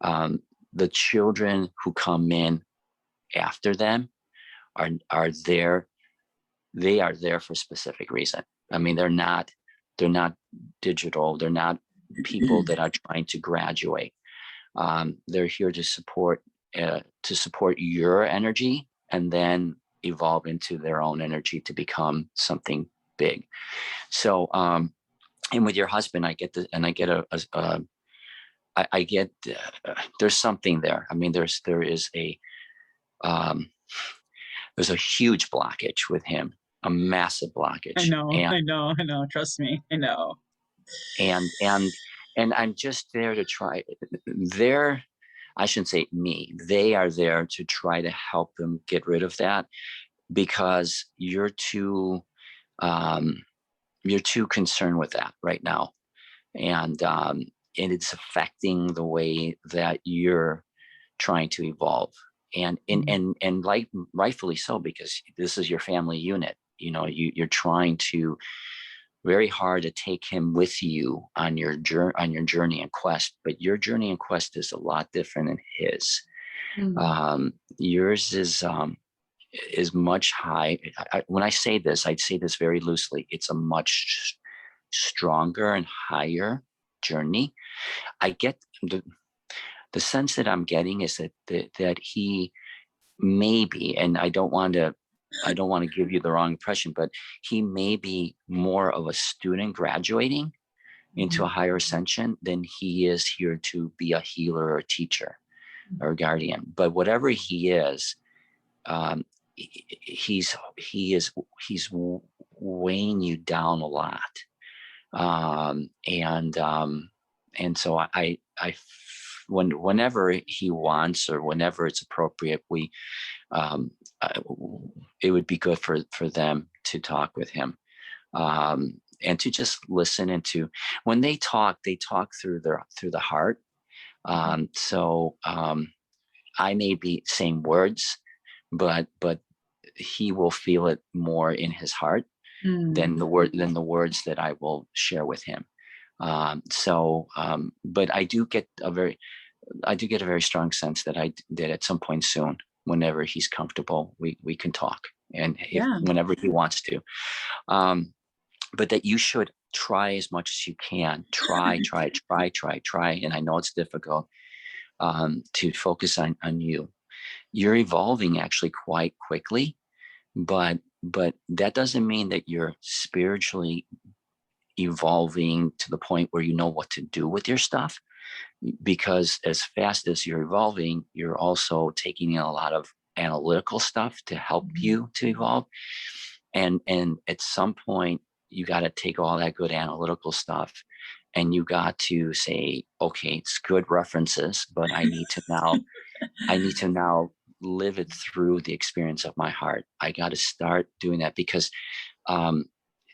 um, the children who come in after them are there. They are there for a specific reason. I mean, they're not digital. They're not people that are trying to graduate. They're here to support your energy and then evolve into their own energy to become something big. So, and with your husband, I get the and I get I get there's something there. I mean, um, there's a huge blockage with him, a massive I blockage, know, I know, I know. Trust me, I know. and and and I'm just there to try. There, I shouldn't say me. They are there to try to help them get rid of that because um, you're too concerned with that right now, and it's affecting the way that you're trying to evolve. Mm. And like rightfully so, because this is your family unit. You're trying to very hard to take him with you on your journey and quest, but your journey and quest is a lot different than his. Mm. Yours is much high. When I say this, I'd say this very loosely. It's a much stronger and higher journey. I get the sense that I'm getting is that he maybe, and I don't want to give you the wrong impression, but he may be more of a student graduating into a Mhm. higher ascension than he is here to be a healer or a teacher or a guardian. But whatever he is, um, he's weighing you down a lot, um, and um, and so whenever he wants or whenever it's appropriate, um, I, it would be good for them to talk with him, and to just listen and to when they talk through the heart. Mhm. So I may be saying words, but he will feel it more in his heart Mm. than the words that I will share with him. But I do get a very strong sense that at some point soon, whenever he's comfortable, we can talk, and if Yeah. whenever he wants to. Um, but that you should try as much as you can. Try, and I know it's difficult, to focus on you. You're evolving actually quite quickly, but that doesn't mean that you're spiritually evolving to the point where you know what to do with your stuff, because as fast as you're evolving, you're also taking in a lot of analytical stuff to help Mhm. you to evolve. And at some point, you got to take all that good analytical stuff and you got to say, okay, it's good references, but I need to now live it through the experience of my heart. I got to start doing that because um,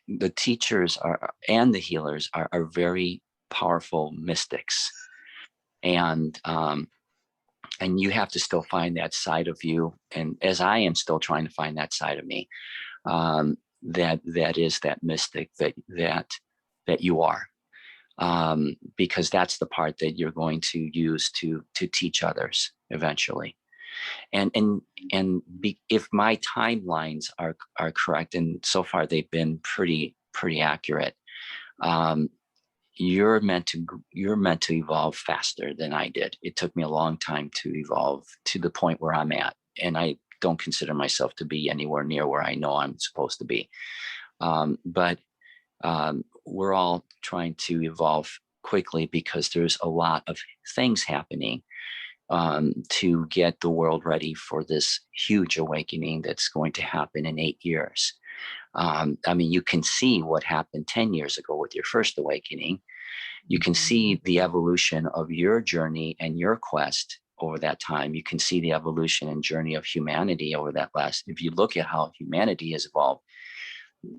the teachers are and the healers are very powerful mystics, and you have to still find that side of you. And as I am still trying to find that side of me, that is that mystic that you are, because that's the part that you're going to use to teach others eventually. If my timelines are correct, and so far they've been pretty accurate, um, you're meant to evolve faster than I did. It took me a long time to evolve to the point where I'm at, and I don't consider myself to be anywhere near where I know I'm supposed to be. But we're all trying to evolve quickly because there's a lot of things happening to get the world ready for this huge awakening that's going to happen in 8 years. I mean, you can see what happened 10 years ago with your first awakening. You can see the evolution of your journey and your quest over that time. You can see the evolution and journey of humanity over that last. If you look at how humanity has evolved,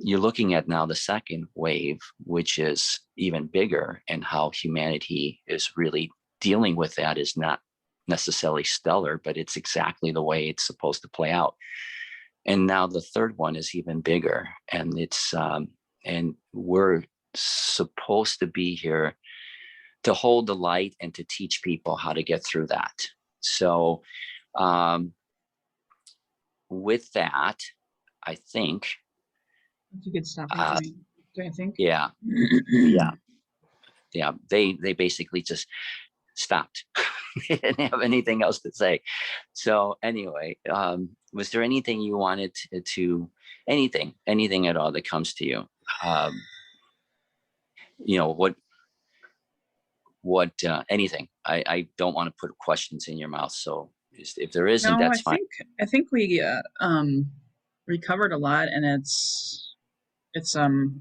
you're looking at now the second wave, which is even bigger, and how humanity is really dealing with that is not necessarily stellar, but it's exactly the way it's supposed to play out. And now the third one is even bigger, and it's and we're supposed to be here to hold the light and to teach people how to get through that. So with that, I think That's a good stopping point, do I think? yeah, yeah, yeah. They basically just stopped. They didn't have anything else to say. So anyway, was there anything you wanted to anything at all that comes to you? You know, anything. I don't want to put questions in your mouth. So if there isn't, No, that's fine. I think we recovered a lot, and it's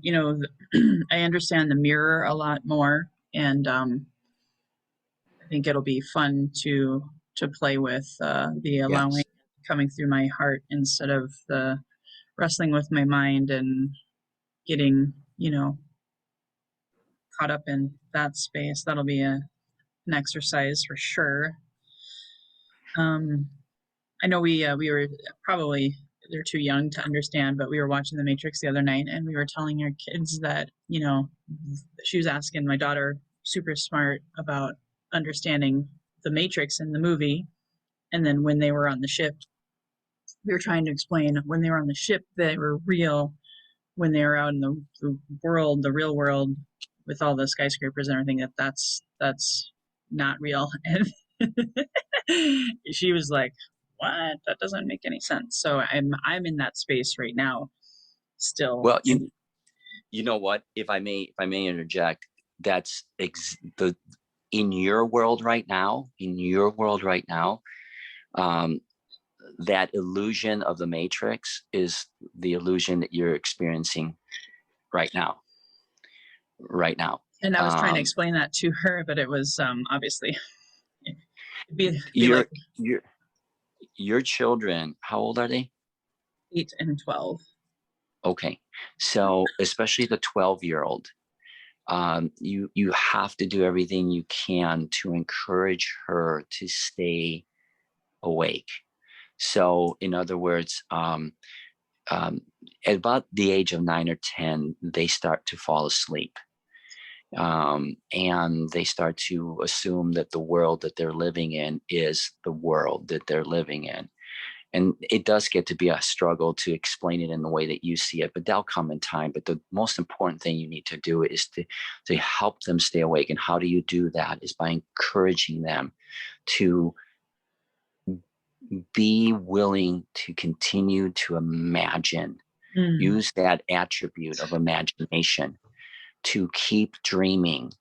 you know, I understand the mirror a lot more, and I think it'll be fun to play with the allowing Yes. coming through my heart instead of the wrestling with my mind and getting, you know, caught up in that space. That'll be an exercise for sure. Um, I know we were probably they're too young to understand, but we were watching The Matrix the other night, and we were telling our kids that, you know, she was asking my daughter, super smart, about understanding the Matrix in the movie, and then when they were on the ship, we were trying to explain when they were on the ship they were real, when they were out in the world, the real world, with all the skyscrapers and everything, that's not real. And she was like, "What? That doesn't make any sense." So I'm in that space right now, still. Well, And you know what? If I may interject, that's the in your world right now. In your world right now, um, that illusion of the Matrix is the illusion that you're experiencing right now. Right now. and I was trying to Um, explain that to her, but it was obviously be like your your your children, how old are they? 8 and 12. Okay, so especially the 12-year-old, you have to do everything you can to encourage her to stay awake. So, in other words, at about the age of 9 or 10, they start to fall asleep. And they start to assume that the world that they're living in is the world that they're living in. And it does get to be a struggle to explain it in the way that you see it, but that'll come in time. But the most important thing you need to do is to help them stay awake. And how do you do that? Is by encouraging them to be willing to continue to imagine, Mm. use that attribute of imagination to keep dreaming,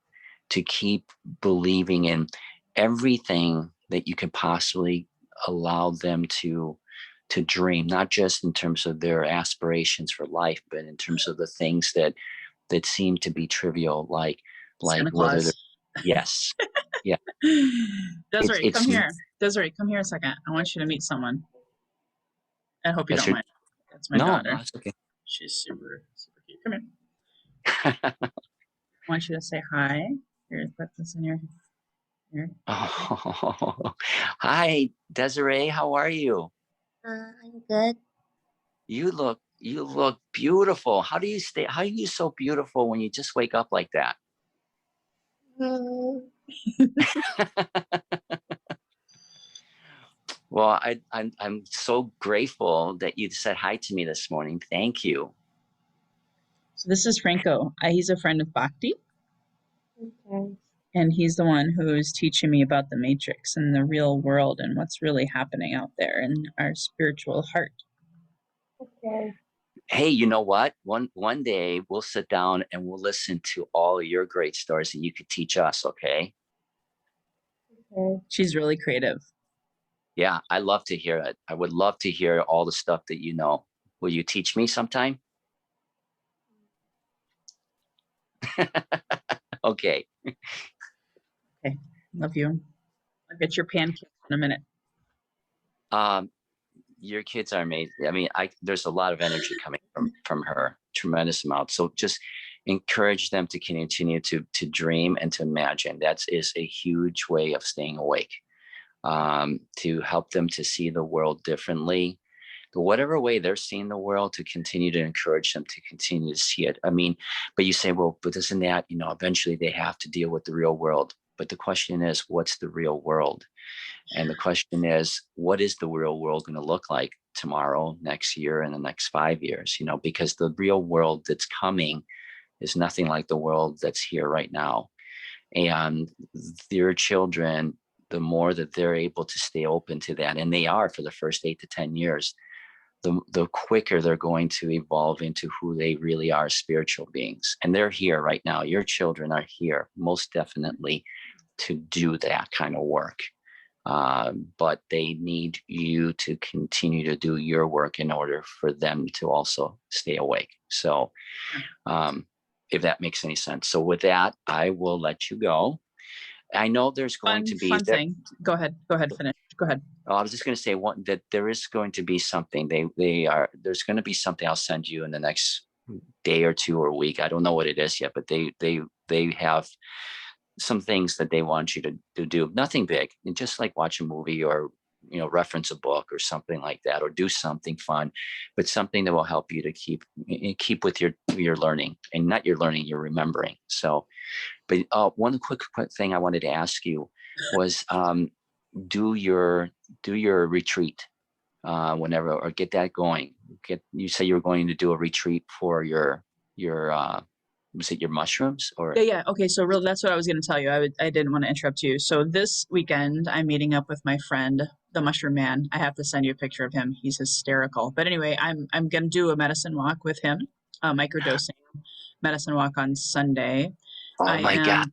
to keep believing in everything that you can possibly allow them to dream, not just in terms of their aspirations for life, but in terms of the things that seem to be trivial, like Santa whether they're Claus. yes, yeah, Desiree, come it's here. Desiree, come here a second. I want you to meet someone. I hope you that's don't your mind. That's my no, daughter. no, it's okay. She's super, super cute. Come here. I want you to say hi. Here, put this in your here. Oh, hi, Desiree. How are you? I'm good. You look beautiful. How are you so beautiful when you just wake up like that? Mm, Well, I'm so grateful that you said hi to me this morning. Thank you. So this is Franco. He's a friend of Bhakti, okay. and he's the one who's teaching me about the matrix and the real world and what's really happening out there in our spiritual heart. Okay. Hey, you know what? One day we'll sit down and we'll listen to all your great stories that you could teach us, okay? Okay. She's really creative. Yeah, I love to hear it. I would love to hear all the stuff that you know. Will you teach me sometime? Okay. Okay, love you. I'll get your pancakes in a minute. Um, your kids are amazing. I mean, I there's a lot of energy coming from her, tremendous amount. So just encourage them to continue to dream and to imagine. That is a huge way of staying awake. To help them to see the world differently, whatever way they're seeing the world, to continue to encourage them to continue to see it. I mean, but you say, well, but isn't that, eventually they have to deal with the real world. But the question is, what's the real world? And the question is, what is the real world going to look like tomorrow, next year, and the next 5 years? Because the real world that's coming is nothing like the world that's here right now. And their children, the more that they're able to stay open to that, and they are for the first 8 to 10 years, the quicker they're going to evolve into who they really are, spiritual beings. And they're here right now. Your children are here most definitely to do that kind of work. But they need you to continue to do your work in order for them to also stay awake. So, if that makes any sense. So with that, I will let you go. I know there's going to be Fun thing. Go ahead. Finish. Go ahead. I was just going to say that there is going to be something. There's going to be something I'll send you in the next day or two or week. I don't know what it is yet, but they have some things that they want you to do. Nothing big, and just like watch a movie or reference a book or something like that, or do something fun, but something that will help you to keep with your learning, and not your learning, your remembering. So, but one quick thing I wanted to ask you was, do your retreat whenever, or get that going. You say you're going to do a retreat for your was it your mushrooms or? Yeah. Okay. So real, that's what I was going to tell you. I didn't want to interrupt you. So this weekend, I'm meeting up with my friend, the Mushroom Man. I have to send you a picture of him. He's hysterical. But anyway, I'm going to do a medicine walk with him, microdosing medicine walk on Sunday. Oh I my am. God,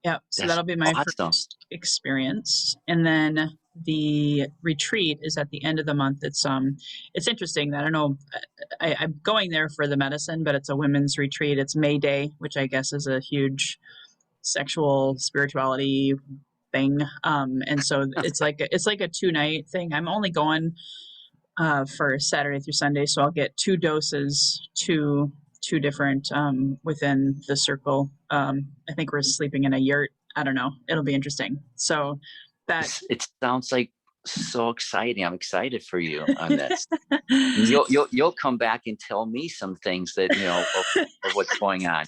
Yeah. So that's that'll be my awesome. first experience, and then the retreat is at the end of the month. It's interesting that I don't know. I'm going there for the medicine, but it's a women's retreat. It's May Day, which I guess is a huge sexual spirituality thing. And so it's like a 2 night thing. I'm only going for Saturday through Sunday, so I'll get 2 doses, two different within the circle. I think we're sleeping in a yurt. I don't know. It'll be interesting. So that. It sounds like so exciting. I'm excited for you on this. You'll come back and tell me some things that of what's going on.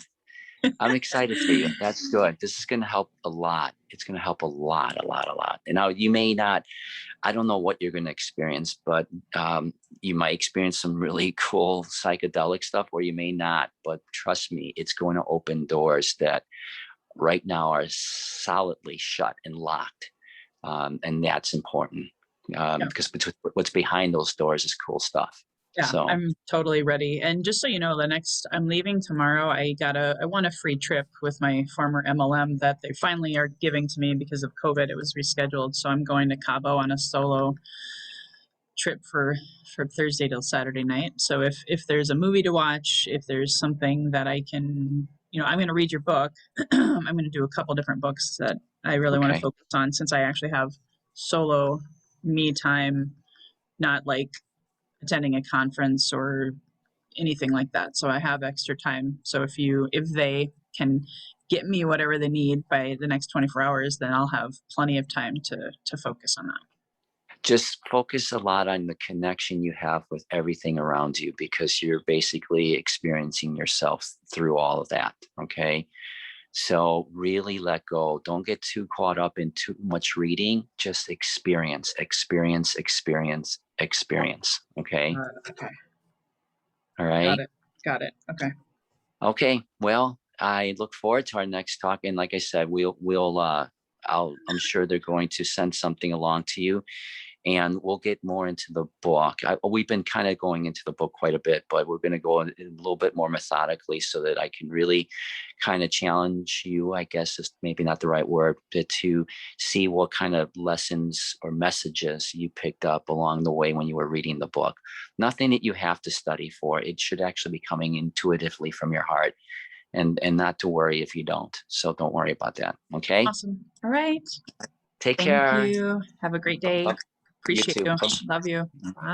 I'm excited for you. That's good. This is going to help a lot. It's going to help a lot, a lot, a lot. And now you may not, I don't know what you're going to experience, but you might experience some really cool psychedelic stuff, or you may not. But trust me, it's going to open doors that right now are solidly shut and locked. And that's important, Yeah. because what's behind those doors is cool stuff. Yeah, So, I'm totally ready. And just so you know, I'm leaving tomorrow. I won a free trip with my former MLM that they finally are giving to me because of COVID. It was rescheduled. So I'm going to Cabo on a solo trip for Thursday till Saturday night. So if there's a movie to watch, if there's something that I can, I'm going to read your book. I'm going to do a couple different books that I really want to okay. focus on, since I actually have solo me time, not like attending a conference or anything like that. So I have extra time. So if they can get me whatever they need by the next 24 hours, then I'll have plenty of time to focus on that. Just focus a lot on the connection you have with everything around you, because you're basically experiencing yourself through all of that. Okay. So really let go. Don't get too caught up in too much reading. Just experience, experience, experience, experience. Okay. Okay. All right. Got it. Okay. Okay. Well, I look forward to our next talk. And like I said, I'm sure they're going to send something along to you, and we'll get more into the book. We've been kind of going into the book quite a bit, but we're going to go a little bit more methodically so that I can really kind of challenge you, I guess is maybe not the right word, but to see what kind of lessons or messages you picked up along the way when you were reading the book. Nothing that you have to study for. It should actually be coming intuitively from your heart, and not to worry if you don't. So don't worry about that. Okay. Awesome. All right. Take Thank care. you. Have a great day. You Appreciate too. you. Love you. Bye.